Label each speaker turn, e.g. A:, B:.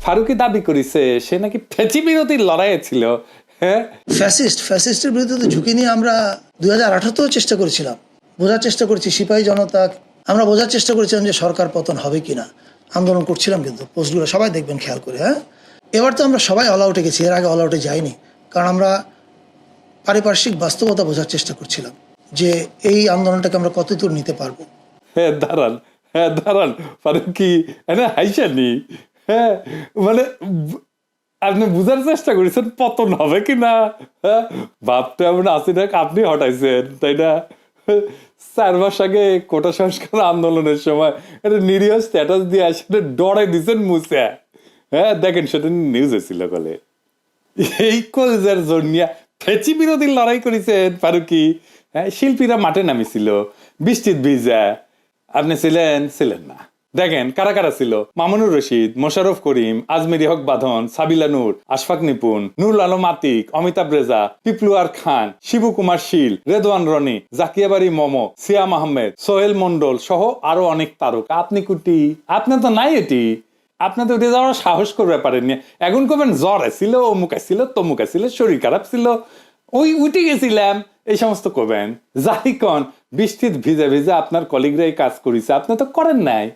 A: ফারুকি দাবি করেছে সে নাকি ফেঁচি বিরোধী লড়াইয়ে ছিল। হ্যাঁ,
B: ফ্যাসিস্টের বিরুদ্ধে তো ঝুঁকি নিয়ে আমরা 2018-তেও চেষ্টা করেছিলাম, বোঝার চেষ্টা করেছি সিপাহী জনতা, আমরা বোঝার চেষ্টা করেছিলাম যে সরকার পতন হবে কিনা, আন্দোলন করছিলাম, কিন্তু পোস্টগুলো সবাই দেখবেন খেয়াল করে। হ্যাঁ, এবার তো আমরা সবাই অল আউটে গেছি, এর আগে অল আউটে যাইনি, কারণ আমরা পারিপার্শ্বিক বাস্তবতা বোঝার চেষ্টা করছিলাম যে এই আন্দোলনটাকে আমরা কতদূর নিতে পারবো।
A: দাঁড়ান ফারুকি এনে হাইসানি। হ্যাঁ, মানে আপনি বুঝার চেষ্টা করেছেন পতন হবে কিনা। হ্যাঁ, ভাবতে এমন আসি না আপনি হটাইছেন, তাই না? 4 মাস আগে কোটা সংস্কার আন্দোলনের সময় একটা নিরীহ স্ট্যাটাস দিয়ে আসলে ডরাই দিচ্ছেন মুছে। হ্যাঁ, দেখেন সেটা নিউজ হয়েছিল বলে। এই কলেজের জন্য ফেঁচি বিরোধী লড়াই করেছেন ফারুকি। হ্যাঁ, শিল্পীরা মাঠে নামিছিল বৃষ্টির ভিজা, আপনি ছিলেন না। দেখেন কারা কারা ছিল: মামুনুর রশিদ, মোশাররফ করিম, আজমেরি হক বাঁধন, সাবিলা নূর, আশফাক নিপুন, নুরুল আলম আতিক, অমিতাভ রেজা, পিপলুয়ার খান, শিবু কুমার শীল, রেদওয়ান রনি, জাকিয়া বাড়ি মমো, সিয়াম আহমেদ, সোহেল মন্ডল সহ আরো অনেক তারকা। আপনি কুটি, আপনার তো নাই এটি। আপনি তো উঠে যাওয়ার সাহস করবে পারেননি। এখন কবেন জ্বর ছিল, অমুক ছিল, তমুক ছিল, শরীর খারাপ ছিল, ওই উঠে গেছিলাম, এই সমস্ত করবেন। যাই কন, বৃষ্টির ভিজে ভিজে আপনার কলিগরা এই কাজ করেছে, আপনি তো করেন নাই।